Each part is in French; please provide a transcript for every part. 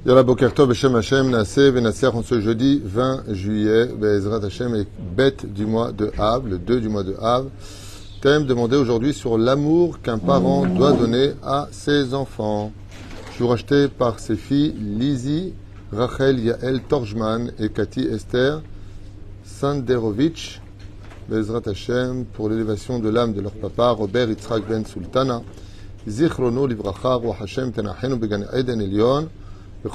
Yalla Boker Tov, Beshem Hashem, Nasseh, Venasseh, en ce jeudi 20 juillet, Bezrat Hashem, et bête du mois de Av, le 2 du mois de Av. Thème demandé aujourd'hui sur l'amour qu'un parent doit donner à ses enfants. Je suis racheté par ses filles Lizzie, Rachel, Yael, Torjman et Cathy Esther Sanderovitch, Bezrat Hashem, pour l'élévation de l'âme de leur papa, Robert Yitzhak Ben Sultana, Zichrono Livracha, Roi Hashem, Tenachenu Began Eden Elion, il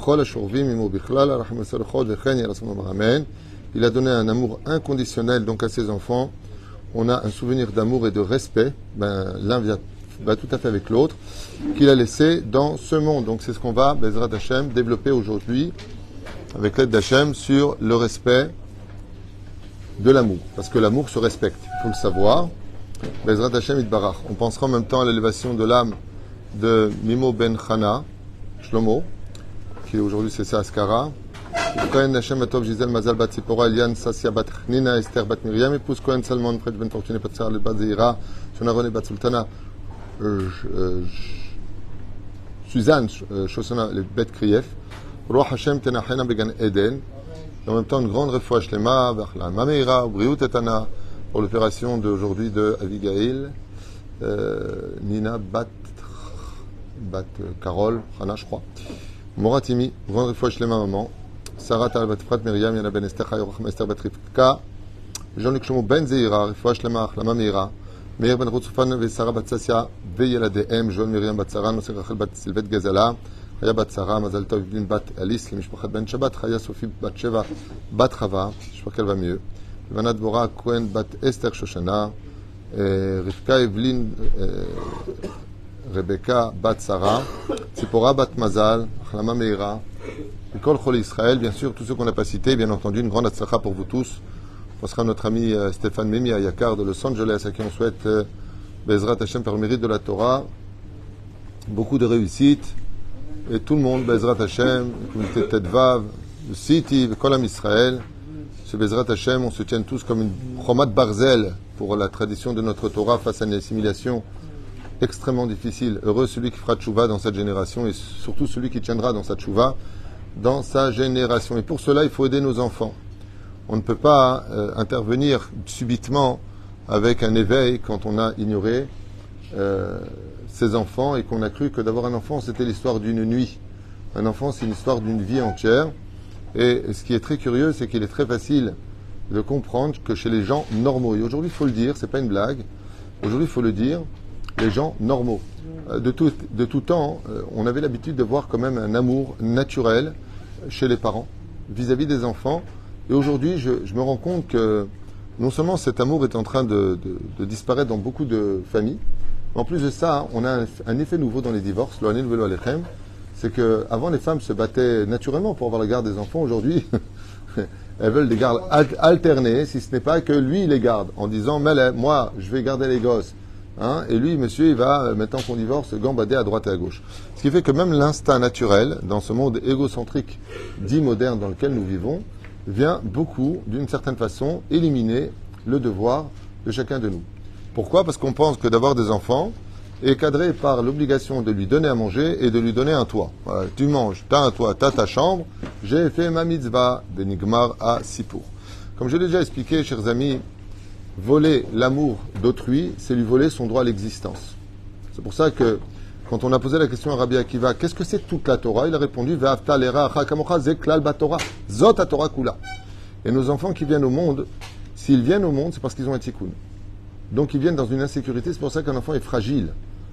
a donné un amour inconditionnel donc à ses enfants. On a un souvenir d'amour et de respect. L'un va tout à fait avec l'autre qu'il a laissé dans ce monde. Donc c'est ce qu'on va, Bezrat Hashem, développer aujourd'hui avec l'aide d'Hashem sur le respect de l'amour. Parce que l'amour se respecte, il faut le savoir. Bezrat Hashem Itbarach. On pensera en même temps à l'élévation de l'âme de Mimo Ben Chana, Shlomo, qui aujourd'hui c'est sa Askara. Kohen Hashem Atov Gisèle Mazal Bat Sipora Eliane Sassia Bat Nina Esther Bat Miriam épouse Kohen Salmon Fred Ben Fortuné Patsar Le Bat Zeira Shonarone Bat Sultana Suzanne Shosana Le Bet Krief Roi Hashem Tenachena Began Eden. En même temps une grande refouach Lema vers la Mameira Briut Etana pour l'opération d'aujourd'hui de Abigail Nina Bat Carole Hana je crois. Moratimi, grande refouach Lema maman. Sarah Talbat Frat Miriam, Yana Ben Esther, Chayorachma Esther Bat Rivka, Jean-Luc Shlomo Ben Zeira, refouach Lema Achlama Meira, Meir Ben Rotsufan ve Sarah Bat Sassia, ve Yeladehem, Joël Miriam Bat Sarah, Nosser Rachel Bat Silvet Gazala, Chaya Bat Sarah, Mazal Tov Evelyn Bat Alice, Lemishpachat Ben Shabbat, Chaya Sophie Bat Sheva, Bat Chava, je crois qu'elle va mieux, Vanat Bora Cohen Bat Esther Shoshana, Rivka Evelyn Rebecca Bat Sarah, Tzipora Bat Mazal, Achlama Meira, École Chol Israël, bien sûr, tous ceux qu'on n'a pas cités, bien entendu, une grande atzlacha pour vous tous. On sera notre ami Stéphane Memi à Yakar de Los Angeles, à qui on souhaite Bezrat Hashem par le mérite de la Torah, beaucoup de réussite, et tout le monde, Bezrat Hashem, la communauté Tedvav, le City, le Kolam Israël, ce Bezrat Hashem, on se tient tous comme une Chomat Barzel pour la tradition de notre Torah face à une assimilation extrêmement difficile. Heureux celui qui fera tchouva dans cette génération et surtout celui qui tiendra dans sa tchouva dans sa génération. Et pour cela, il faut aider nos enfants. On ne peut pas intervenir subitement avec un éveil quand on a ignoré ses enfants et qu'on a cru que d'avoir un enfant, c'était l'histoire d'une nuit. Un enfant, c'est l'histoire d'une vie entière. Et ce qui est très curieux, c'est qu'il est très facile de comprendre que chez les gens normaux, et aujourd'hui, il faut le dire, c'est pas une blague, aujourd'hui, il faut le dire, les gens normaux. De tout temps, on avait l'habitude de voir quand même un amour naturel chez les parents vis-à-vis des enfants. Et aujourd'hui, je me rends compte que non seulement cet amour est en train de disparaître dans beaucoup de familles, mais en plus de ça, on a un effet nouveau dans les divorces. C'est qu'avant, les femmes se battaient naturellement pour avoir le garde des enfants. Aujourd'hui, elles veulent des gardes alternés, si ce n'est pas que lui, il les garde, en disant « Mais moi, je vais garder les gosses. » Et lui, monsieur, il va, maintenant qu'on divorce, gambader à droite et à gauche. Ce qui fait que même l'instinct naturel, dans ce monde égocentrique dit moderne dans lequel nous vivons, vient beaucoup, d'une certaine façon, éliminer le devoir de chacun de nous. Pourquoi ? Parce qu'on pense que d'avoir des enfants est cadré par l'obligation de lui donner à manger et de lui donner un toit. Voilà, tu manges, tu as un toit, tu as ta chambre, j'ai fait ma mitzvah de Nigmar à Sipour. Comme je l'ai déjà expliqué, chers amis, voler l'amour d'autrui, c'est lui voler son droit à l'existence. C'est pour ça que, quand on a posé la question à Rabbi Akiva, qu'est-ce que c'est toute la Torah ? Il a répondu, Ve'afta l'era achakamocha zeklal batorah, zot Torah kula. Et nos enfants qui viennent au monde, s'ils viennent au monde, c'est parce qu'ils ont un tikkun. Donc ils viennent dans une insécurité, c'est pour ça qu'un enfant est fragile.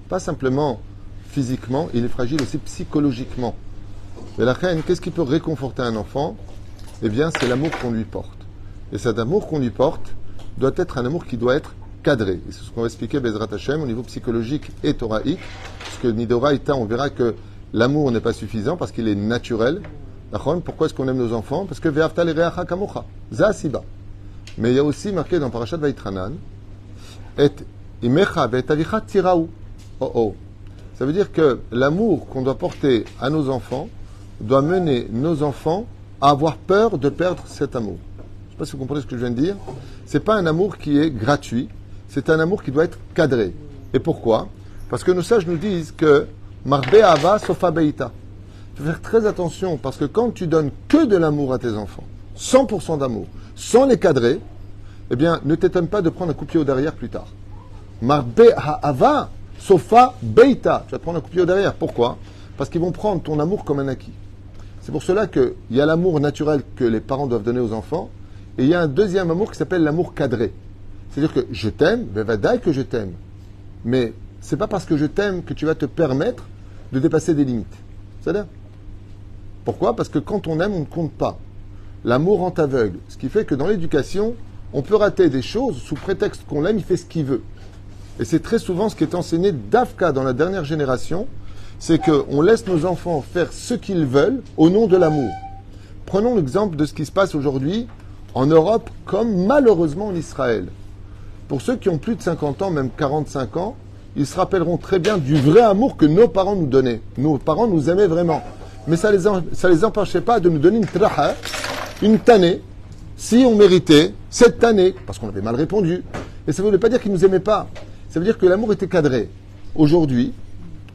Pas simplement physiquement, il est fragile aussi psychologiquement. Mais la reine, qu'est-ce qui peut réconforter un enfant ? Eh bien, c'est l'amour qu'on lui porte. Et cet amour qu'on lui porte, doit être un amour qui doit être cadré. Et c'est ce qu'on va expliquer Bezrat Hashem au niveau psychologique et toraïque. Parce que Nidoraïta, on verra que l'amour n'est pas suffisant parce qu'il est naturel. Pourquoi est-ce qu'on aime nos enfants ? Parce que Ve'afta l'ereacha kamocha. Zasiba. Mais il y a aussi marqué dans Parashat Vaïtranan et imecha ve'etavicha tiraou. Ça veut dire que l'amour qu'on doit porter à nos enfants doit mener nos enfants à avoir peur de perdre cet amour. Je ne sais pas si vous comprenez ce que je viens de dire. Ce n'est pas un amour qui est gratuit, c'est un amour qui doit être cadré. Et pourquoi ? Parce que nos sages nous disent que Marbe Ava Sofa Beita. Il faut faire très attention parce que quand tu donnes que de l'amour à tes enfants, 100% d'amour, sans les cadrer, eh bien, ne t'étonne pas de prendre un coup de pied au derrière plus tard. Marbe ha'ava, sofa beita. Tu vas te prendre un coup de pied au derrière. Pourquoi? Parce qu'ils vont prendre ton amour comme un acquis. C'est pour cela qu'il y a l'amour naturel que les parents doivent donner aux enfants, et il y a un deuxième amour qui s'appelle l'amour cadré. C'est-à-dire que je t'aime, ben vadaï que je t'aime. Mais c'est pas parce que je t'aime que tu vas te permettre de dépasser des limites. C'est-à-dire? Pourquoi? Parce que quand on aime, on ne compte pas. L'amour rend aveugle. Ce qui fait que dans l'éducation, on peut rater des choses sous prétexte qu'on l'aime, il fait ce qu'il veut. Et c'est très souvent ce qui est enseigné d'Afka dans la dernière génération, c'est qu'on laisse nos enfants faire ce qu'ils veulent au nom de l'amour. Prenons l'exemple de ce qui se passe aujourd'hui en Europe comme malheureusement en Israël. Pour ceux qui ont plus de 50 ans, même 45 ans, ils se rappelleront très bien du vrai amour que nos parents nous donnaient. Nos parents nous aimaient vraiment. Mais ça les empêchait pas de nous donner une traha, une tannée, si on méritait cette année, parce qu'on avait mal répondu. Et ça ne voulait pas dire qu'ils ne nous aimaient pas. Ça veut dire que l'amour était cadré. Aujourd'hui,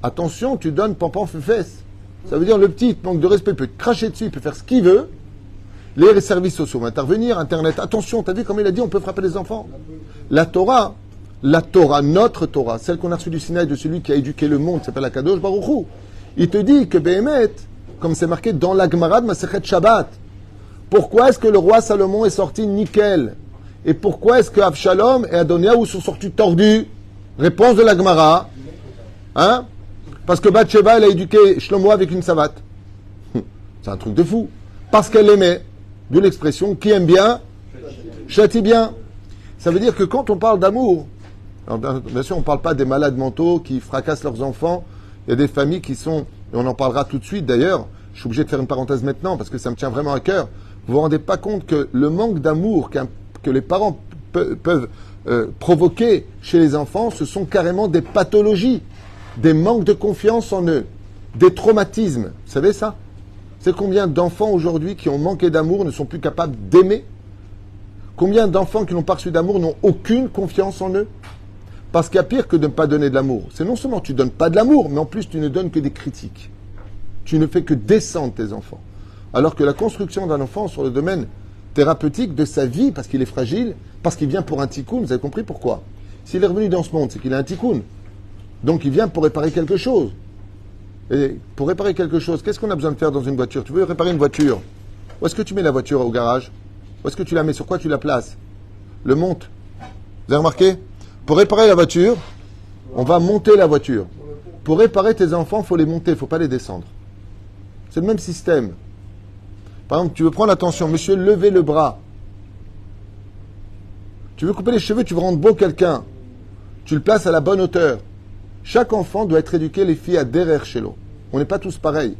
attention, tu donnes pampan fesse. Ça veut dire le petit manque de respect, il peut te cracher dessus, il peut faire ce qu'il veut. Les services sociaux vont intervenir, Internet. Attention, tu as vu comme il a dit, on peut frapper les enfants. La Torah, notre Torah, celle qu'on a reçue du Sinaï de celui qui a éduqué le monde, qui s'appelle Akadosh Baruch Hu, il te dit que Behemet, comme c'est marqué dans la Gemara de Masechet Shabbat, pourquoi est-ce que le roi Salomon est sorti nickel? Et pourquoi est-ce que Avshalom et Adoniaou sont sortis tordus? Réponse de la Gemara. Hein? Parce que Bathsheba, elle a éduqué Shlomo avec une savate. C'est un truc de fou. Parce qu'elle aimait. D'où l'expression qui aime bien, châtie bien. Ça veut dire que quand on parle d'amour, bien sûr, on ne parle pas des malades mentaux qui fracassent leurs enfants. Il y a des familles qui sont, et on en parlera tout de suite d'ailleurs, je suis obligé de faire une parenthèse maintenant parce que ça me tient vraiment à cœur. Vous vous rendez pas compte que le manque d'amour que les parents peuvent provoquer chez les enfants, ce sont carrément des pathologies, des manques de confiance en eux, des traumatismes. Vous savez ça? C'est combien d'enfants aujourd'hui qui ont manqué d'amour ne sont plus capables d'aimer? Combien d'enfants qui n'ont pas reçu d'amour n'ont aucune confiance en eux? Parce qu'il y a pire que de ne pas donner de l'amour. C'est non seulement tu ne donnes pas de l'amour, mais en plus tu ne donnes que des critiques. Tu ne fais que descendre tes enfants. Alors que la construction d'un enfant sur le domaine thérapeutique de sa vie, parce qu'il est fragile, parce qu'il vient pour un tikkun, vous avez compris pourquoi? S'il est revenu dans ce monde, c'est qu'il a un tikkun. Donc il vient pour réparer quelque chose. Et pour réparer quelque chose, qu'est-ce qu'on a besoin de faire dans une voiture? Tu veux réparer une voiture? Où est-ce que tu mets la voiture au garage? Où est-ce que tu la mets? Sur quoi tu la places? Le monte. Vous avez remarqué? Pour réparer la voiture, on va monter la voiture. Pour réparer tes enfants, il faut les monter, il ne faut pas les descendre. C'est le même système. Par exemple, tu veux prendre attention, monsieur, levez le bras. Tu veux couper les cheveux, tu veux rendre beau quelqu'un. Tu le places à la bonne hauteur. Chaque enfant doit être éduqué, les filles, à derrière chez l'eau. On n'est pas tous pareils.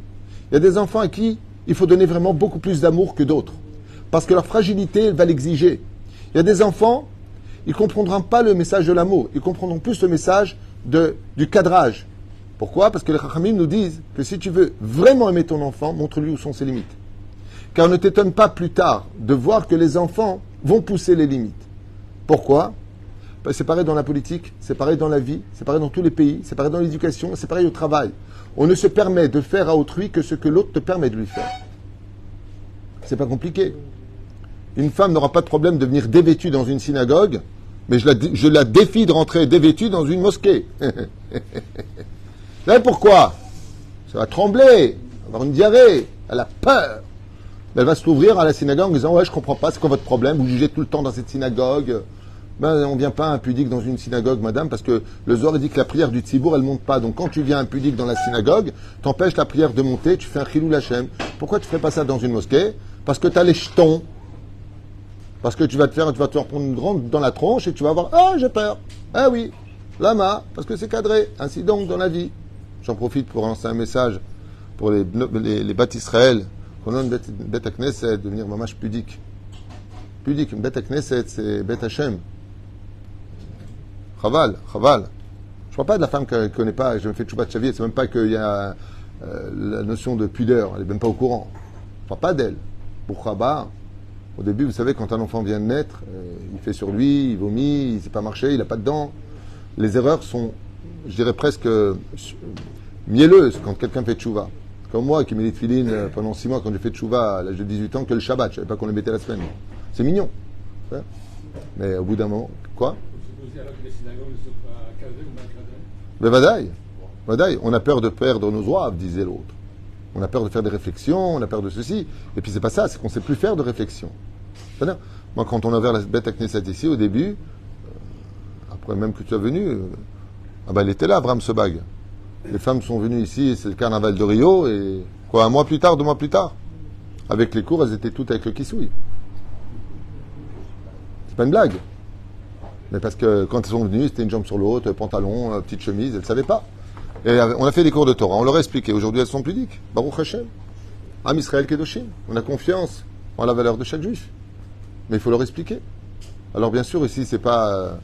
Il y a des enfants à qui il faut donner vraiment beaucoup plus d'amour que d'autres. Parce que leur fragilité, elle va l'exiger. Il y a des enfants, ils ne comprendront pas le message de l'amour. Ils comprendront plus le message du cadrage. Pourquoi? Parce que les Chachamim nous disent que si tu veux vraiment aimer ton enfant, montre-lui où sont ses limites. Car ne t'étonne pas plus tard de voir que les enfants vont pousser les limites. Pourquoi? C'est pareil dans la politique, c'est pareil dans la vie, c'est pareil dans tous les pays, c'est pareil dans l'éducation, c'est pareil au travail. On ne se permet de faire à autrui que ce que l'autre te permet de lui faire. C'est pas compliqué. Une femme n'aura pas de problème de venir dévêtue dans une synagogue, mais je la défie de rentrer dévêtue dans une mosquée. Vous savez pourquoi? Ça va trembler, elle va avoir une diarrhée, elle a peur. Elle va s'ouvrir à la synagogue en disant « Ouais, je comprends pas, c'est quoi votre problème? Vous jugez tout le temps dans cette synagogue. » Ben, on ne vient pas impudique dans une synagogue, madame, parce que le Zohar dit que la prière du Tzibour, elle ne monte pas. Donc quand tu viens impudique dans la synagogue, t'empêches la prière de monter, tu fais un chilou lachem. Pourquoi tu ne ferais pas ça dans une mosquée? Parce que tu as les jetons. Parce que tu vas te reprendre une grande dans la tronche et tu vas avoir « Ah, j'ai peur. Ah oui, lama, parce que c'est cadré. Ainsi donc dans la vie. » J'en profite pour lancer un message pour les Bat Israël, qu'on donne Bet Knesset, devenir mamash pudique. Pudique, une Bet Knesset, c'est Bet Hashem. Chaval. Je ne parle pas de la femme qui ne connaît pas, je me fais Tchoubat Chavier, c'est même pas qu'il y a la notion de pudeur, elle n'est même pas au courant. Je ne parle pas d'elle. Pour Chabat, au début, vous savez, quand un enfant vient de naître, il fait sur lui, il vomit, il ne sait pas marcher, il n'a pas de dents. Les erreurs sont, je dirais presque mielleuses quand quelqu'un fait tchouva. Comme moi qui mets les tefilines pendant 6 mois quand j'ai fait tchouva à l'âge de 18 ans que le Shabbat. Je savais pas qu'on les mettait la semaine. C'est mignon. Hein, mais au bout d'un moment, quoi? Mais Vadaï. On a peur de perdre nos oives, disait l'autre. On a peur de faire des réflexions, on a peur de ceci. Et puis c'est pas ça, c'est qu'on sait plus faire de réflexion. C'est-à-dire, moi, quand on a ouvert la bête à Knesset ici, au début, après même que tu es venu, il était là, Abraham Sebag. Les femmes sont venues ici, c'est le carnaval de Rio, et quoi, 1 mois plus tard, 2 mois plus tard, avec les cours, elles étaient toutes avec le kissoui. C'est pas une blague. Mais parce que quand elles sont venues, c'était une jambe sur l'autre, pantalon, petite chemise, elles ne savaient pas. Et on a fait des cours de Torah, on leur a expliqué. Aujourd'hui, elles sont pudiques. Baruch Hashem. Am Israël Kedoshim. On a confiance en la valeur de chaque juif. Mais il faut leur expliquer. Alors bien sûr, ici, c'est pas...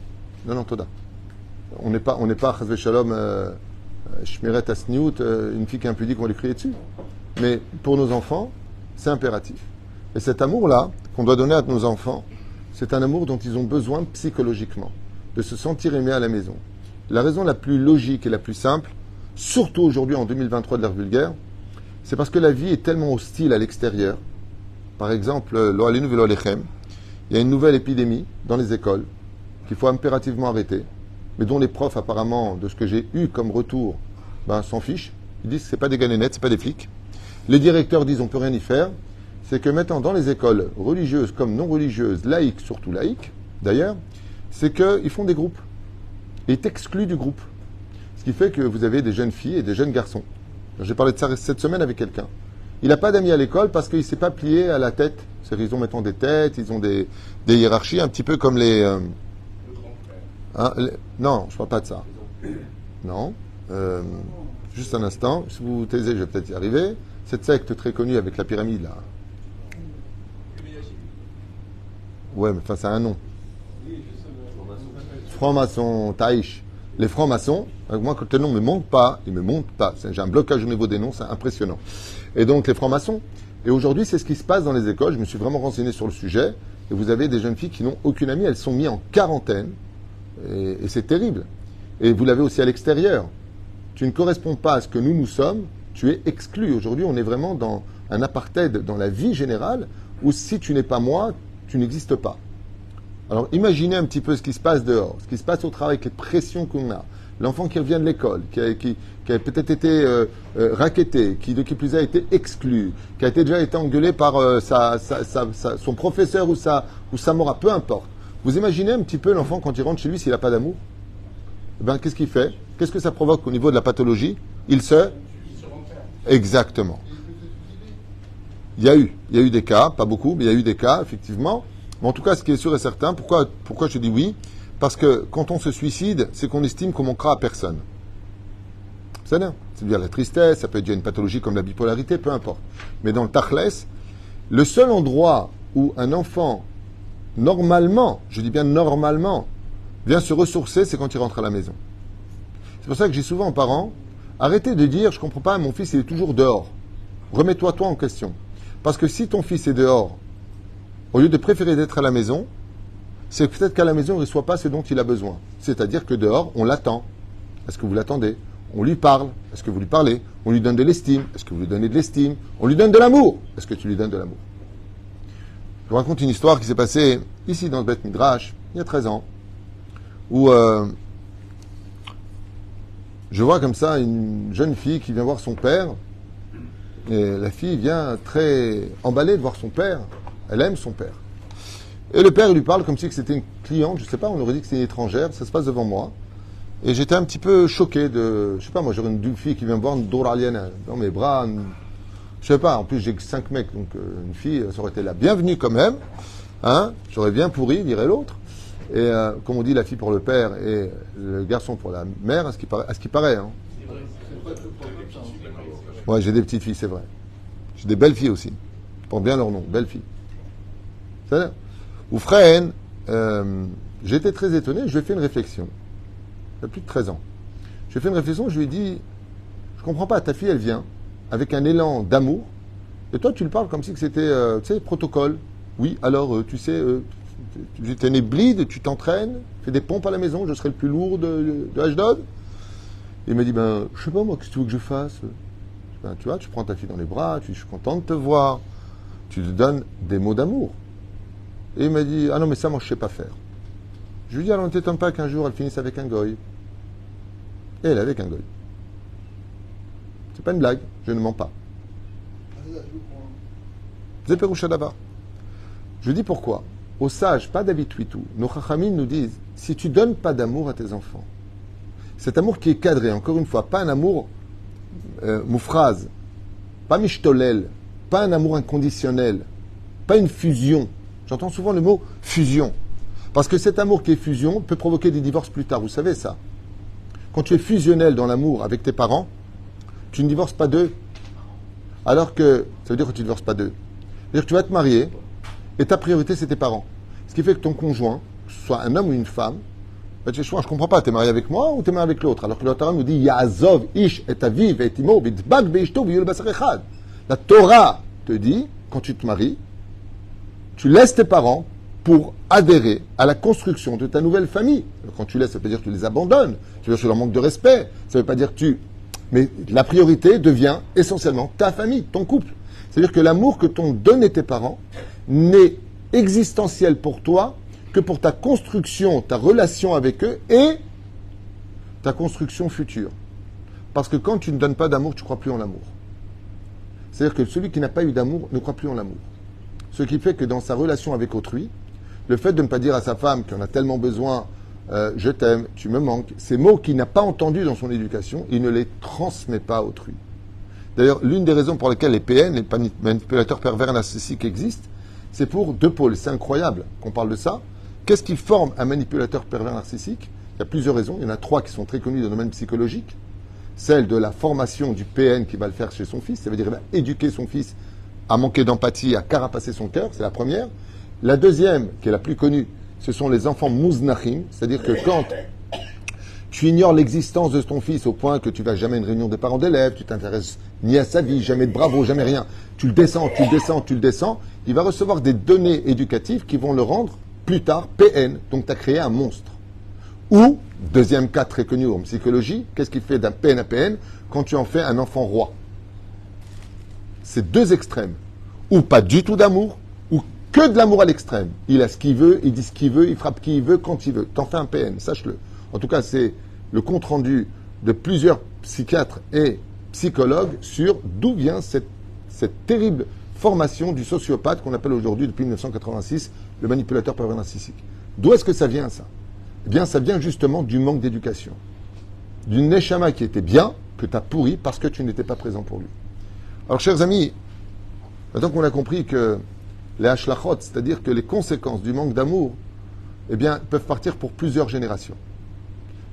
non, Toda. On n'est pas, Chazve Shalom, Shmiret Asniout, une fille qui est impudique, on va lui crier dessus. Mais pour nos enfants, c'est impératif. Et cet amour-là, qu'on doit donner à nos enfants, c'est un amour dont ils ont besoin psychologiquement, de se sentir aimés à la maison. La raison la plus logique et la plus simple, surtout aujourd'hui en 2023 de l'ère vulgaire, c'est parce que la vie est tellement hostile à l'extérieur. Par exemple, Lo Alenu Velo Alechem, il y a une nouvelle épidémie dans les écoles qu'il faut impérativement arrêter, mais dont les profs, apparemment, de ce que j'ai eu comme retour, s'en fichent. Ils disent que ce n'est pas des ganénettes, ce n'est pas des flics. Les directeurs disent on ne peut rien y faire. C'est que maintenant, dans les écoles religieuses comme non religieuses, laïques, surtout laïques, d'ailleurs, c'est qu'ils font des groupes. Et ils t'excluent du groupe. Ce qui fait que vous avez des jeunes filles et des jeunes garçons. J'ai parlé de ça cette semaine avec quelqu'un. Il n'a pas d'amis à l'école parce qu'il ne s'est pas plié à la tête. C'est-à-dire qu'ils ont maintenant des têtes, ils ont des hiérarchies, un petit peu comme les... non, je ne parle pas de ça. Non. Juste un instant. Si vous vous taisez, je vais peut-être y arriver. Cette secte très connue avec la pyramide, là. Ouais, mais enfin, c'est un nom. Franc-maçon, Taïch. Les francs-maçons, moi, quand le nom ne me monte pas, il ne me monte pas. J'ai un blocage au niveau des noms, c'est impressionnant. Et donc, les francs-maçons. Et aujourd'hui, c'est ce qui se passe dans les écoles. Je me suis vraiment renseigné sur le sujet. Et vous avez des jeunes filles qui n'ont aucune amie. Elles sont mises en quarantaine. Et c'est terrible. Et vous l'avez aussi à l'extérieur. Tu ne corresponds pas à ce que nous sommes. Tu es exclu. Aujourd'hui, on est vraiment dans un apartheid dans la vie générale où si tu n'es pas moi, tu n'existes pas. Alors imaginez un petit peu ce qui se passe dehors, ce qui se passe au travail, avec les pressions qu'on a. L'enfant qui revient de l'école, qui a peut-être été racketté, qui de qui plus a été exclu, qui a déjà été engueulé par son professeur ou sa mora, peu importe. Vous imaginez un petit peu l'enfant quand il rentre chez lui s'il n'a pas d'amour? Qu'est-ce qu'il fait? Qu'est-ce que ça provoque au niveau de la pathologie? Il se... Exactement. Il y a eu des cas, pas beaucoup, mais il y a eu des cas, effectivement. Mais en tout cas, ce qui est sûr et certain, pourquoi je dis oui? Parce que quand on se suicide, c'est qu'on estime qu'on manquera à personne. C'est-à-dire la tristesse, ça peut être une pathologie comme la bipolarité, peu importe. Mais dans le tachles, le seul endroit où un enfant, normalement, je dis bien normalement, vient se ressourcer, c'est quand il rentre à la maison. C'est pour ça que j'ai souvent aux parents, arrêtez de dire, je ne comprends pas, mon fils il est toujours dehors. Remets-toi toi en question. Parce que si ton fils est dehors, au lieu de préférer d'être à la maison, c'est peut-être qu'à la maison, il ne reçoit pas ce dont il a besoin. C'est-à-dire que dehors, on l'attend. Est-ce que vous l'attendez? On lui parle. Est-ce que vous lui parlez? On lui donne de l'estime. Est-ce que vous lui donnez de l'estime? On lui donne de l'amour. Est-ce que tu lui donnes de l'amour? Je vous raconte une histoire qui s'est passée ici dans le Beth Midrash, il y a 13 ans, où je vois comme ça une jeune fille qui vient voir son père, et la fille vient très emballée de voir son père. Elle aime son père. Et le père, il lui parle comme si c'était une cliente, je ne sais pas, on aurait dit que c'était une étrangère, ça se passe devant moi. Et j'étais un petit peu choqué de... Je sais pas, moi j'aurais une fille qui vient me voir, une doralienne dans mes bras, je sais pas, en plus j'ai que 5 mecs, donc une fille, ça aurait été la bienvenue quand même. Hein, j'aurais bien pourri, dirait l'autre. Et comme on dit, la fille pour le père et le garçon pour la mère, à ce qui paraît. Hein. Ouais, j'ai des petites filles, c'est vrai. J'ai des belles filles aussi. Je porte bien leur nom, belles filles. C'est-à-dire, ou Fréhen, j'ai été très étonné, je lui ai fait une réflexion. Il y a plus de 13 ans. Je lui ai fait une réflexion, je lui ai dit, je comprends pas, ta fille, elle vient avec un élan d'amour, et toi, tu le parles comme si c'était, tu sais, protocole. Oui, alors, tu sais, tu t'es né bleed, tu t'entraînes, fais des pompes à la maison, je serai le plus lourd de Ashdod. Il m'a dit, je sais pas, moi, qu'est-ce que tu veux que je fasse? Ben, tu vois, tu prends ta fille dans les bras, tu dis, je suis content de te voir, tu lui donnes des mots d'amour. Et il m'a dit, ah non, mais ça, moi, je ne sais pas faire. Je lui dis, alors ne t'étonne pas qu'un jour, elle finisse avec un goy. Et elle est avec un goy. C'est pas une blague, je ne mens pas. C'est Péroucha d'Ava. Je dis pourquoi. Aux sages, pas d'habitude, nos chachamim nous disent, si tu donnes pas d'amour à tes enfants, cet amour qui est cadré, encore une fois, pas un amour moufrase, pas mishtolel, pas un amour inconditionnel, pas une fusion. J'entends souvent le mot fusion. Parce que cet amour qui est fusion peut provoquer des divorces plus tard. Vous savez ça. Quand tu es fusionnel dans l'amour avec tes parents, tu ne divorces pas d'eux. Alors que, ça veut dire que tu ne divorces pas d'eux. C'est-à-dire que tu vas te marier et ta priorité, c'est tes parents. Ce qui fait que ton conjoint, que ce soit un homme ou une femme, bah, tu fais, je ne comprends pas, tu es marié avec moi ou tu es marié avec l'autre? Alors que le Torah nous dit, Ya'azov ish et aviv et imo bidbak beishto v'yul basar echad. La Torah te dit, quand tu te maries, tu laisses tes parents pour adhérer à la construction de ta nouvelle famille. Quand tu laisses, ça veut pas dire que tu les abandonnes, ça veut dire que tu leur manques de respect, ça veut pas dire que tu... Mais la priorité devient essentiellement ta famille, ton couple. C'est-à-dire que l'amour que t'ont donné tes parents n'est existentiel pour toi que pour ta construction, ta relation avec eux et ta construction future. Parce que quand tu ne donnes pas d'amour, tu ne crois plus en l'amour. C'est-à-dire que celui qui n'a pas eu d'amour ne croit plus en l'amour. Ce qui fait que dans sa relation avec autrui, le fait de ne pas dire à sa femme qui en a tellement besoin, je t'aime, tu me manques, ces mots qu'il n'a pas entendus dans son éducation, il ne les transmet pas à autrui. D'ailleurs, l'une des raisons pour lesquelles les PN, les manipulateurs pervers narcissiques existent, c'est pour deux pôles. C'est incroyable qu'on parle de ça. Qu'est-ce qui forme un manipulateur pervers narcissique? Il y a plusieurs raisons. Il y en a trois qui sont très connues dans le domaine psychologique. Celle de la formation du PN qui va le faire chez son fils. Ça veut dire qu'il va éduquer son fils à manquer d'empathie, à carapacer son cœur. C'est la première. La deuxième, qui est la plus connue, ce sont les enfants mouznachim. C'est-à-dire que quand tu ignores l'existence de ton fils au point que tu vas jamais à une réunion des parents d'élèves, tu t'intéresses ni à sa vie, jamais de bravo, jamais rien. Tu le descends, tu le descends, tu le descends. Il va recevoir des données éducatives qui vont le rendre plus tard PN. Donc tu as créé un monstre. Ou, deuxième cas très connu en psychologie, qu'est-ce qui fait d'un PN à PN quand tu en fais un enfant roi? C'est deux extrêmes. Ou pas du tout d'amour, ou que de l'amour à l'extrême. Il a ce qu'il veut, il dit ce qu'il veut, il frappe qui il veut, quand il veut. T'en fais un PN, sache-le. En tout cas, c'est le compte-rendu de plusieurs psychiatres et psychologues sur d'où vient cette terrible formation du sociopathe qu'on appelle aujourd'hui, depuis 1986, le manipulateur pervers narcissique. D'où est-ce que ça vient, ça? Eh bien, ça vient justement du manque d'éducation. D'une neshama qui était bien, que tu as pourri parce que tu n'étais pas présent pour lui. Alors, chers amis, maintenant qu'on a compris que les hashlachot, c'est-à-dire que les conséquences du manque d'amour, eh bien, peuvent partir pour plusieurs générations.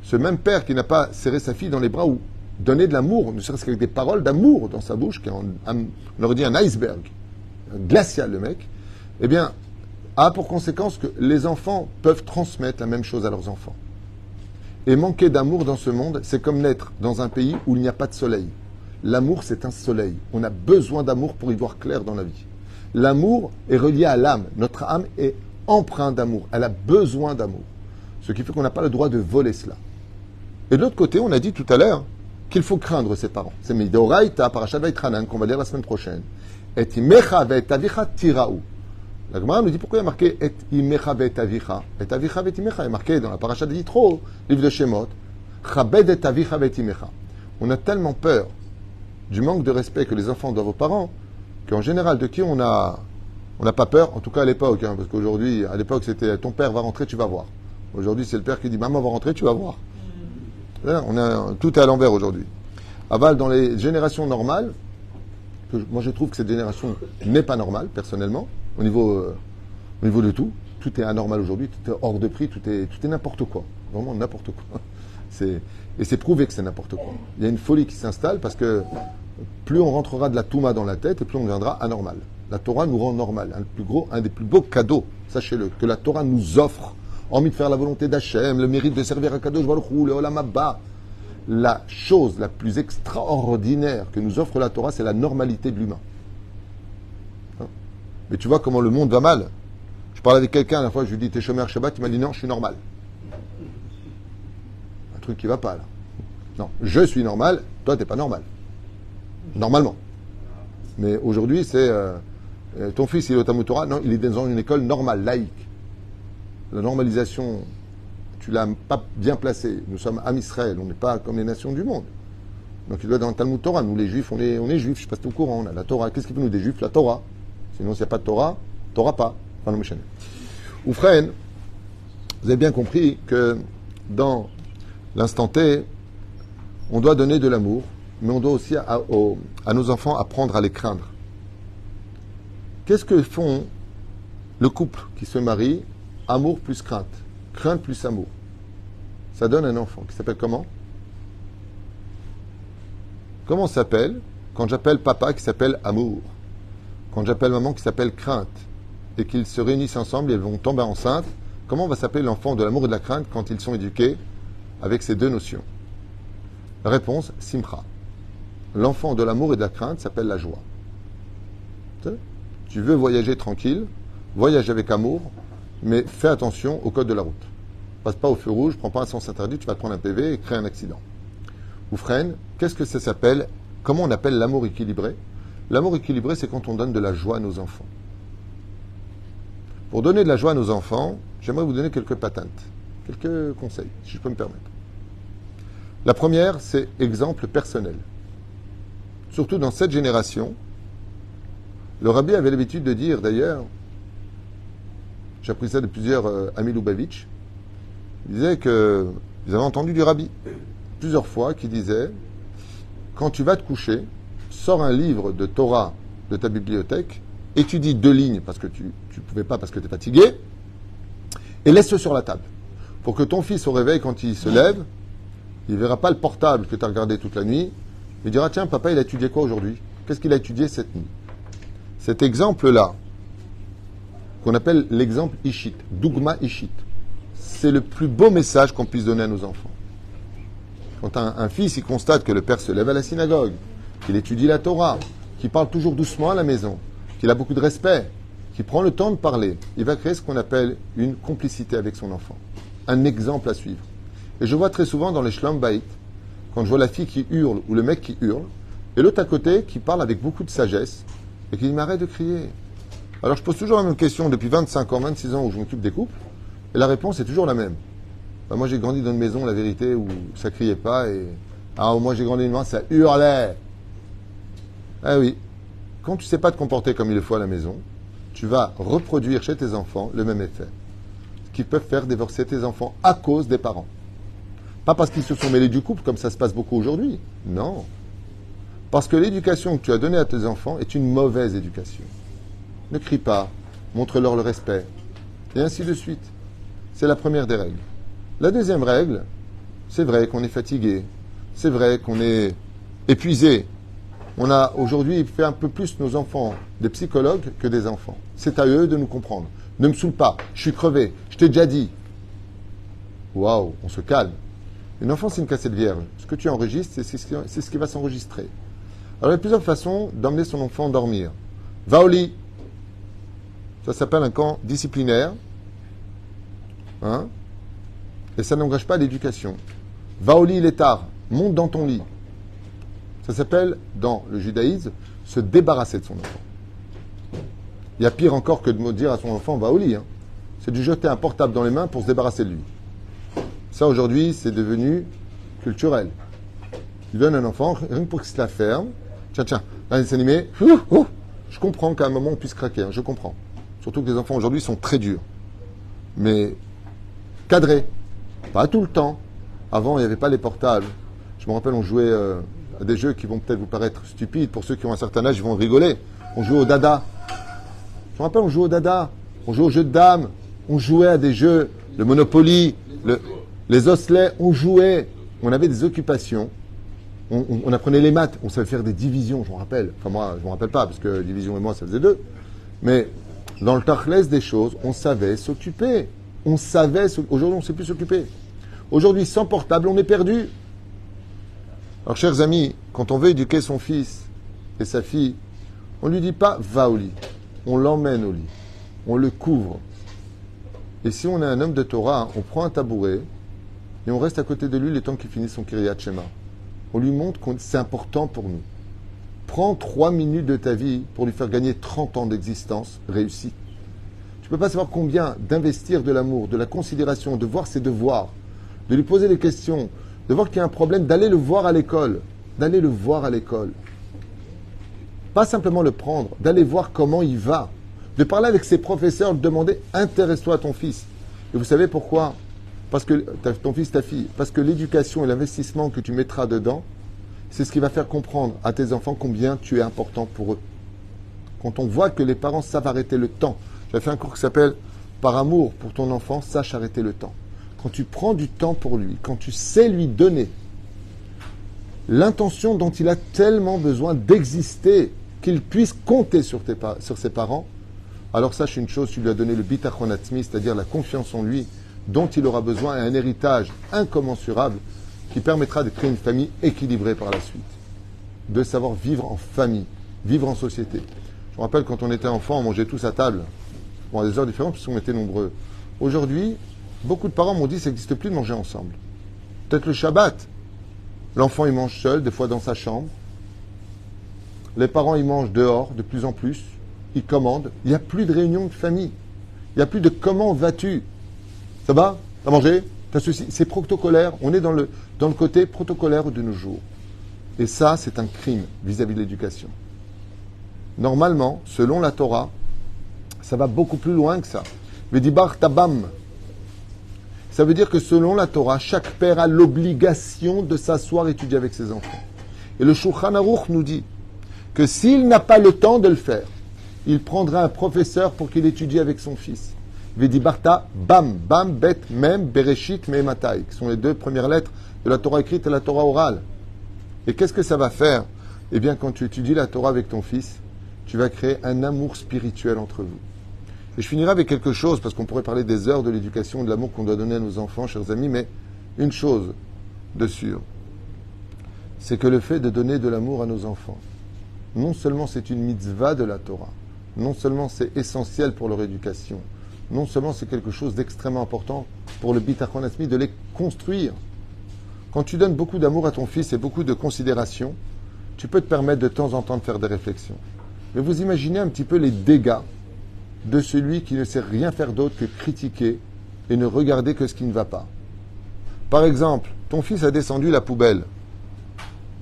Ce même père qui n'a pas serré sa fille dans les bras ou donné de l'amour, ne serait-ce qu'avec des paroles d'amour dans sa bouche, qui est, on aurait dit un iceberg, un glacial le mec, eh bien, a pour conséquence que les enfants peuvent transmettre la même chose à leurs enfants. Et manquer d'amour dans ce monde, c'est comme naître dans un pays où il n'y a pas de soleil. L'amour, c'est un soleil. On a besoin d'amour pour y voir clair dans la vie. L'amour est relié à l'âme. Notre âme est empreinte d'amour. Elle a besoin d'amour. Ce qui fait qu'on n'a pas le droit de voler cela. Et de l'autre côté, on a dit tout à l'heure qu'il faut craindre ses parents. C'est Midoraïta, Parashat Vaytranan, qu'on va lire la semaine prochaine. Et imecha ve'et avicha tiraou. La Gemara nous dit pourquoi il y a marqué et imecha ve'et avicha. Et avicha ve'et imecha est marqué dans la Parashat de Yitro, livre de Shemot. Chabed et avicha ve'et imecha. On a tellement peur du manque de respect que les enfants doivent aux parents qu'en général, de qui on n'a pas peur, en tout cas à l'époque, hein, parce qu'aujourd'hui, à l'époque, c'était ton père va rentrer, tu vas voir. Aujourd'hui, c'est le père qui dit maman va rentrer, tu vas voir. Là, tout est à l'envers aujourd'hui. Aval, dans les générations normales, moi je trouve que cette génération n'est pas normale, personnellement, au niveau de tout. Tout est anormal aujourd'hui, tout est hors de prix, tout est n'importe quoi. Vraiment n'importe quoi. Et c'est prouvé que c'est n'importe quoi. Il y a une folie qui s'installe parce que plus on rentrera de la touma dans la tête et plus on deviendra anormal. La Torah nous rend normal. Un des plus beaux cadeaux, sachez-le, que la Torah nous offre, hormis de faire la volonté d'Hachem, le mérite de servir à Kadosh Baruch Hu, le Olam Abba, la chose la plus extraordinaire que nous offre la Torah, c'est la normalité de l'humain. Hein? Mais tu vois comment le monde va mal. Je parlais avec quelqu'un, la fois, je lui dis, t'es chômeur Shabbat, il m'a dit non, je suis normal. Un truc qui va pas, là. Non, je suis normal, toi, t'es pas normal. Normalement. Mais aujourd'hui, c'est ton fils, il est au Talmud Torah. Non, il est dans une école normale, laïque. La normalisation, tu l'as pas bien placée. Nous sommes Am Israël, on n'est pas comme les nations du monde. Donc il doit être dans le Talmud Torah. Nous, les Juifs, on est Juifs. Je ne sais pas si tu es au courant. On a la Torah. Qu'est-ce qui fait nous des Juifs? La Torah. Sinon, s'il n'y a pas de Torah, Torah pas. Enfin, le Ou Fren, vous avez bien compris que dans l'instant T, on doit donner de l'amour, mais on doit aussi à nos enfants apprendre à les craindre. Qu'est-ce que font le couple qui se marie? Amour plus crainte. Crainte plus amour. Ça donne un enfant qui s'appelle comment? Comment on s'appelle quand j'appelle papa qui s'appelle amour? Quand j'appelle maman qui s'appelle crainte? Et qu'ils se réunissent ensemble et vont tomber enceintes, comment va s'appeler l'enfant de l'amour et de la crainte quand ils sont éduqués avec ces deux notions? La réponse, Simcha. L'enfant de l'amour et de la crainte s'appelle la joie. Tu veux voyager tranquille, voyage avec amour, mais fais attention au code de la route. Passe pas au feu rouge, prends pas un sens interdit, tu vas te prendre un PV et créer un accident. Ou freine, qu'est-ce que ça s'appelle? Comment on appelle l'amour équilibré? L'amour équilibré, c'est quand on donne de la joie à nos enfants. Pour donner de la joie à nos enfants, j'aimerais vous donner quelques patentes, quelques conseils, si je peux me permettre. La première, c'est exemple personnel. Surtout dans cette génération, le rabbi avait l'habitude de dire, d'ailleurs, j'ai appris ça de plusieurs amis Lubavitch, il disait que, vous avez entendu du rabbi, plusieurs fois, qui disait, quand tu vas te coucher, sors un livre de Torah de ta bibliothèque, étudie 2 lignes, parce que tu ne pouvais pas, parce que tu es fatigué, et laisse-le sur la table. Pour que ton fils, au réveil, quand il se lève, il ne verra pas le portable que tu as regardé toute la nuit, il dira, tiens, papa, il a étudié quoi aujourd'hui? Qu'est-ce qu'il a étudié cette nuit? Cet exemple-là, qu'on appelle l'exemple Ishit, Dougma Ishit, c'est le plus beau message qu'on puisse donner à nos enfants. Quand un fils, il constate que le père se lève à la synagogue, qu'il étudie la Torah, qu'il parle toujours doucement à la maison, qu'il a beaucoup de respect, qu'il prend le temps de parler, il va créer ce qu'on appelle une complicité avec son enfant. Un exemple à suivre. Et je vois très souvent dans les Shlom Bayit, quand je vois la fille qui hurle ou le mec qui hurle, et l'autre à côté qui parle avec beaucoup de sagesse, et qui m'arrête de crier. Alors je pose toujours la même question depuis 25 ans, 26 ans où je m'occupe des couples, et la réponse est toujours la même. Ben, moi j'ai grandi dans une maison, la vérité, où ça criait pas, et moi j'ai grandi dans une maison, ça hurlait. Ah oui, quand tu ne sais pas te comporter comme il le faut à la maison, tu vas reproduire chez tes enfants le même effet. Ce qui peut faire divorcer tes enfants à cause des parents. Pas parce qu'ils se sont mêlés du couple, comme ça se passe beaucoup aujourd'hui. Non. Parce que l'éducation que tu as donnée à tes enfants est une mauvaise éducation. Ne crie pas, montre-leur le respect, et ainsi de suite. C'est la première des règles. La deuxième règle, c'est vrai qu'on est fatigué, c'est vrai qu'on est épuisé. On a aujourd'hui fait un peu plus nos enfants des psychologues que des enfants. C'est à eux de nous comprendre. Ne me saoule pas, je suis crevé, je t'ai déjà dit. Waouh, on se calme. Une enfant, c'est une cassette vierge. Ce que tu enregistres, c'est ce qui va s'enregistrer. Alors, il y a plusieurs façons d'emmener son enfant dormir. Va au lit. Ça s'appelle un camp disciplinaire. Hein? Et ça n'engage pas l'éducation. Va au lit, il est tard. Monte dans ton lit. Ça s'appelle, dans le judaïsme, se débarrasser de son enfant. Il y a pire encore que de dire à son enfant, va au lit. Hein. C'est de lui jeter un portable dans les mains pour se débarrasser de lui. Ça, aujourd'hui, c'est devenu culturel. Tu donnes un enfant, rien que pour qu'il se la ferme. Tiens, dans les dessins animés, je comprends qu'à un moment, on puisse craquer. Hein, je comprends. Surtout que les enfants, aujourd'hui, sont très durs. Mais cadrés. Pas tout le temps. Avant, il n'y avait pas les portables. Je me rappelle, on jouait à des jeux qui vont peut-être vous paraître stupides. Pour ceux qui ont un certain âge, ils vont rigoler. On jouait au dada. Je me rappelle, on jouait au dada. On jouait aux jeux de dames. On jouait à des jeux, le Monopoly, les osselets. On jouait. On avait des occupations. On apprenait les maths. On savait faire des divisions, je me rappelle. Enfin, moi, je ne me rappelle pas, parce que division et moi, ça faisait 2. Mais dans le tachlès des choses, on savait s'occuper. Aujourd'hui, on ne sait plus s'occuper. Aujourd'hui, sans portable, on est perdu. Alors, chers amis, quand on veut éduquer son fils et sa fille, on ne lui dit pas « va au lit ». On l'emmène au lit. On le couvre. Et si on est un homme de Torah, on prend un tabouret et on reste à côté de lui le temps qu'il finisse son Kiryat Shema. On lui montre que c'est important pour nous. prends 3 minutes de ta vie pour lui faire gagner 30 ans d'existence réussie. Tu ne peux pas savoir combien d'investir de l'amour, de la considération, de voir ses devoirs, de lui poser des questions, de voir qu'il y a un problème, d'aller le voir à l'école. D'aller le voir à l'école. Pas simplement le prendre, d'aller voir comment il va. De parler avec ses professeurs, de demander « intéresse-toi à ton fils ». Et vous savez pourquoi ? Parce que ton fils, ta fille, parce que l'éducation et l'investissement que tu mettras dedans, c'est ce qui va faire comprendre à tes enfants combien tu es important pour eux. Quand on voit que les parents savent arrêter le temps. J'ai fait un cours qui s'appelle « Par amour pour ton enfant, sache arrêter le temps ». Quand tu prends du temps pour lui, quand tu sais lui donner l'intention dont il a tellement besoin d'exister, qu'il puisse compter sur ses parents, alors sache une chose, tu lui as donné le bitachon atzmi, c'est-à-dire la confiance en lui, dont il aura besoin, et un héritage incommensurable qui permettra de créer une famille équilibrée par la suite. De savoir vivre en famille, vivre en société. Je me rappelle quand on était enfant, on mangeait tous à table. Bon, à des heures différentes, parce qu'on était nombreux. Aujourd'hui, beaucoup de parents m'ont dit que ça n'existe plus de manger ensemble. Peut-être le Shabbat. L'enfant, il mange seul, des fois dans sa chambre. Les parents, ils mangent dehors, de plus en plus. Ils commandent. Il n'y a plus de réunion de famille. Il n'y a plus de comment vas-tu. Ça va? T'as mangé? T'as ceci? C'est protocolaire. On est dans le côté protocolaire de nos jours. Et ça, c'est un crime vis-à-vis de l'éducation. Normalement, selon la Torah, ça va beaucoup plus loin que ça. Vedibar tabam. Ça veut dire que selon la Torah, chaque père a l'obligation de s'asseoir et étudier avec ses enfants. Et le Shulchan Aruch nous dit que s'il n'a pas le temps de le faire, il prendra un professeur pour qu'il étudie avec son fils. Vedibarta, bam, bam, bet, mem, bereshit, mematai, qui sont les 2 premières lettres de la Torah écrite et la Torah orale. Et qu'est-ce que ça va faire? Eh bien, quand tu étudies la Torah avec ton fils, tu vas créer un amour spirituel entre vous. Et je finirai avec quelque chose, parce qu'on pourrait parler des heures de l'éducation, de l'amour qu'on doit donner à nos enfants, chers amis, mais une chose de sûr, c'est que le fait de donner de l'amour à nos enfants, non seulement c'est une mitzvah de la Torah, non seulement c'est essentiel pour leur éducation, non seulement c'est quelque chose d'extrêmement important pour le bitachon atzmi, de les construire. Quand tu donnes beaucoup d'amour à ton fils et beaucoup de considération, tu peux te permettre de temps en temps de faire des réflexions. Mais vous imaginez un petit peu les dégâts de celui qui ne sait rien faire d'autre que critiquer et ne regarder que ce qui ne va pas. Par exemple, ton fils a descendu la poubelle.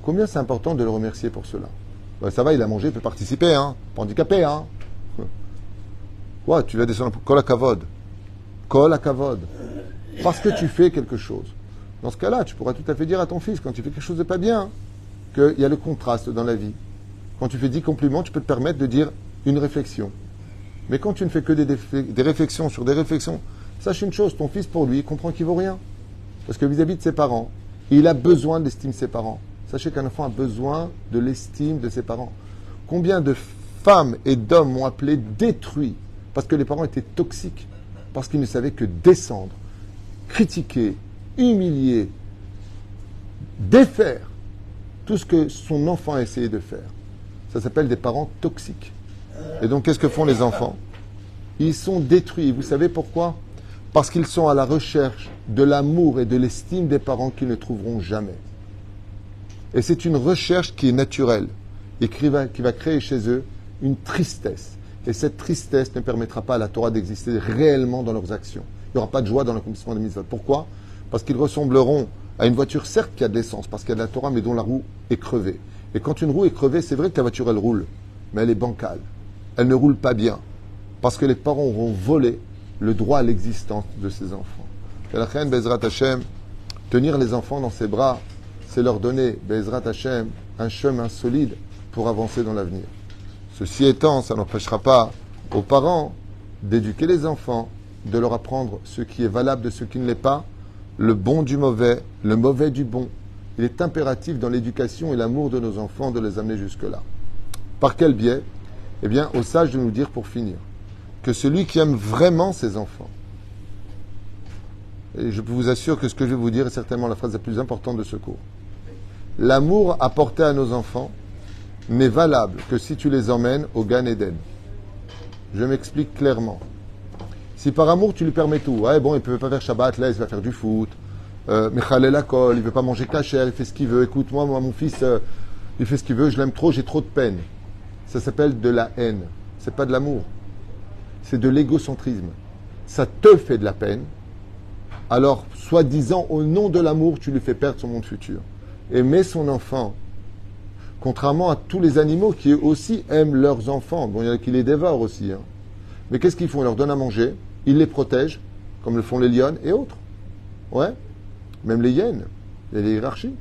Combien c'est important de le remercier pour cela? Ben, ça va, il a mangé, il peut participer, hein. Pas handicapé, hein. Ouais, tu vas descendre la poubelle. Kol hakavod. Kol hakavod. Parce que tu fais quelque chose. Dans ce cas-là, tu pourras tout à fait dire à ton fils, quand tu fais quelque chose de pas bien, qu'il y a le contraste dans la vie. Quand tu fais 10 compliments, tu peux te permettre de dire une réflexion. Mais quand tu ne fais que des réflexions sur des réflexions, sache une chose, ton fils, pour lui, il comprend qu'il vaut rien. Parce que vis-à-vis de ses parents, il a besoin de l'estime de ses parents. Sachez qu'un enfant a besoin de l'estime de ses parents. Combien de femmes et d'hommes m'ont appelé détruits parce que les parents étaient toxiques, parce qu'ils ne savaient que descendre, critiquer, humilier, défaire tout ce que son enfant a essayé de faire. Ça s'appelle des parents toxiques. Et donc, qu'est-ce que font les enfants? Ils sont détruits. Vous savez pourquoi? Parce qu'ils sont à la recherche de l'amour et de l'estime des parents qu'ils ne trouveront jamais. Et c'est une recherche qui est naturelle et qui va créer chez eux une tristesse. Et cette tristesse ne permettra pas à la Torah d'exister réellement dans leurs actions. Il n'y aura pas de joie dans l'accomplissement des mitzvot. Pourquoi? Parce qu'ils ressembleront à une voiture, certes, qui a de l'essence, parce qu'il y a de la Torah, mais dont la roue est crevée. Et quand une roue est crevée, c'est vrai que ta voiture, elle roule, mais elle est bancale. Elle ne roule pas bien, parce que les parents auront volé le droit à l'existence de ces enfants. Et la reine Bezrat Hashem, tenir les enfants dans ses bras, c'est leur donner, Bezrat Hashem, un chemin solide pour avancer dans l'avenir. Ceci étant, ça n'empêchera pas aux parents d'éduquer les enfants, de leur apprendre ce qui est valable de ce qui ne l'est pas, le bon du mauvais, le mauvais du bon. Il est impératif dans l'éducation et l'amour de nos enfants de les amener jusque-là. Par quel biais? Eh bien, au sage de nous dire pour finir, que celui qui aime vraiment ses enfants, et je vous assure que ce que je vais vous dire est certainement la phrase la plus importante de ce cours, l'amour apporté à nos enfants n'est valable que si tu les emmènes au Gan Eden. Je m'explique clairement. Si par amour tu lui permets tout, ouais, bon, il ne peut pas faire Shabbat, là il va faire du foot, Mechalel Akol, il ne veut pas manger kasher, il fait ce qu'il veut, écoute-moi, mon fils, il fait ce qu'il veut, je l'aime trop, j'ai trop de peine. Ça s'appelle de la haine. C'est pas de l'amour. C'est de l'égocentrisme. Ça te fait de la peine. Alors, soi-disant, au nom de l'amour, tu lui fais perdre son monde futur. Aimer son enfant, contrairement à tous les animaux qui eux aussi aiment leurs enfants. Bon, il y en a qui les dévorent aussi. Hein. Mais qu'est-ce qu'ils font? Ils leur donnent à manger, ils les protègent, comme le font les lions et autres. Ouais, même les hyènes, il y a des hiérarchies.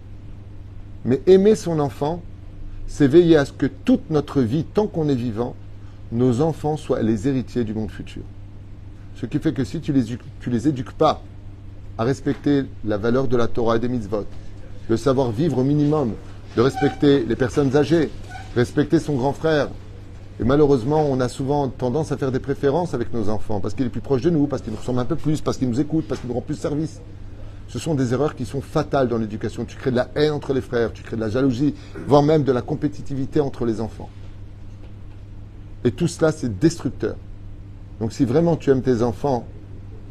Mais aimer son enfant, c'est veiller à ce que toute notre vie, tant qu'on est vivant, nos enfants soient les héritiers du monde futur. Ce qui fait que si tu les éduques pas à respecter la valeur de la Torah et des mitzvot, de savoir vivre au minimum, de respecter les personnes âgées, respecter son grand frère. Et malheureusement, on a souvent tendance à faire des préférences avec nos enfants, parce qu'il est plus proche de nous, parce qu'il nous ressemble un peu plus, parce qu'il nous écoute, parce qu'il nous rend plus service. Ce sont des erreurs qui sont fatales dans l'éducation. Tu crées de la haine entre les frères, tu crées de la jalousie, voire même de la compétitivité entre les enfants. Et tout cela, c'est destructeur. Donc si vraiment tu aimes tes enfants,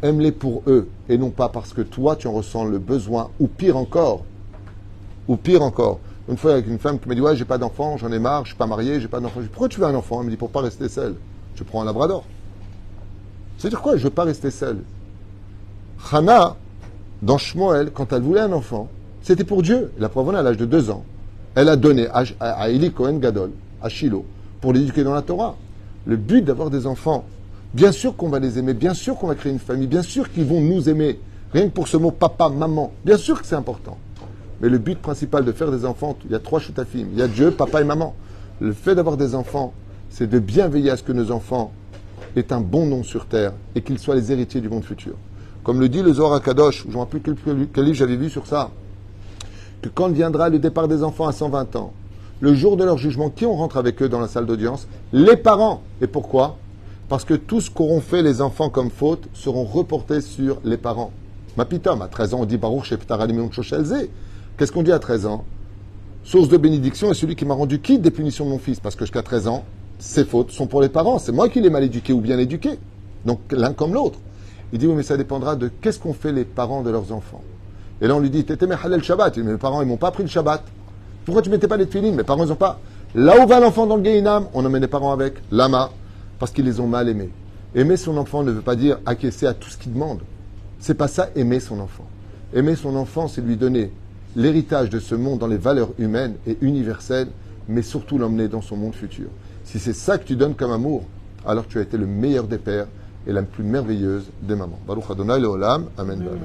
aime-les pour eux, et non pas parce que toi, tu en ressens le besoin, ou pire encore. Une fois, avec une femme qui m'a dit « Ouais, j'ai pas d'enfant, j'en ai marre, je suis pas marié, j'ai pas d'enfant. » Je dis « Pourquoi tu veux un enfant ?» Elle me dit « Pour pas rester seule. » Je prends un labrador. C'est-à-dire quoi? Je veux pas rester seule. Hannah, dans Shmuel, quand elle voulait un enfant, c'était pour Dieu. La preuve, à l'âge de 2 ans, elle a donné à Eli Cohen Gadol, à Shiloh, pour l'éduquer dans la Torah. Le but d'avoir des enfants, bien sûr qu'on va les aimer, bien sûr qu'on va créer une famille, bien sûr qu'ils vont nous aimer. Rien que pour ce mot papa, maman, bien sûr que c'est important. Mais le but principal de faire des enfants, il y a 3 choutafim. Il y a Dieu, papa et maman. Le fait d'avoir des enfants, c'est de bien veiller à ce que nos enfants aient un bon nom sur terre et qu'ils soient les héritiers du monde futur. Comme le dit le Zohar HaKadosh, je ne me rappelle plus quel livre j'avais vu sur ça, que quand viendra le départ des enfants à 120 ans, le jour de leur jugement, qui on rentre avec eux dans la salle d'audience? Les parents. Et pourquoi? Parce que tout ce qu'auront fait les enfants comme faute seront reportés sur les parents. Ma pitom, à 13 ans, on dit Baruch Sheptar Alimon Shoshelze. Qu'est-ce qu'on dit à 13 ans? Source de bénédiction est celui qui m'a rendu quitte des punitions de mon fils. Parce que jusqu'à 13 ans, ces fautes sont pour les parents. C'est moi qui l'ai mal éduqué ou bien éduqué. Donc l'un comme l'autre. Il dit oui, mais ça dépendra de qu'est-ce qu'ont fait les parents de leurs enfants. Et là, on lui dit T'étais halal Shabbat. Il dit, mes parents, ils m'ont pas appris le Shabbat. Pourquoi tu mettais pas les tefilines? Mes parents, ils ont pas. Là où va l'enfant dans le Gehinam, on emmène les parents avec. Lama. Parce qu'ils les ont mal aimés. Aimer son enfant ne veut pas dire acquiescer à tout ce qu'il demande. C'est pas ça, aimer son enfant. Aimer son enfant, c'est lui donner l'héritage de ce monde dans les valeurs humaines et universelles, mais surtout l'emmener dans son monde futur. Si c'est ça que tu donnes comme amour, alors tu as été le meilleur des pères et la plus merveilleuse des mamans. Baruch Adonai Leolam. Amen. Amen.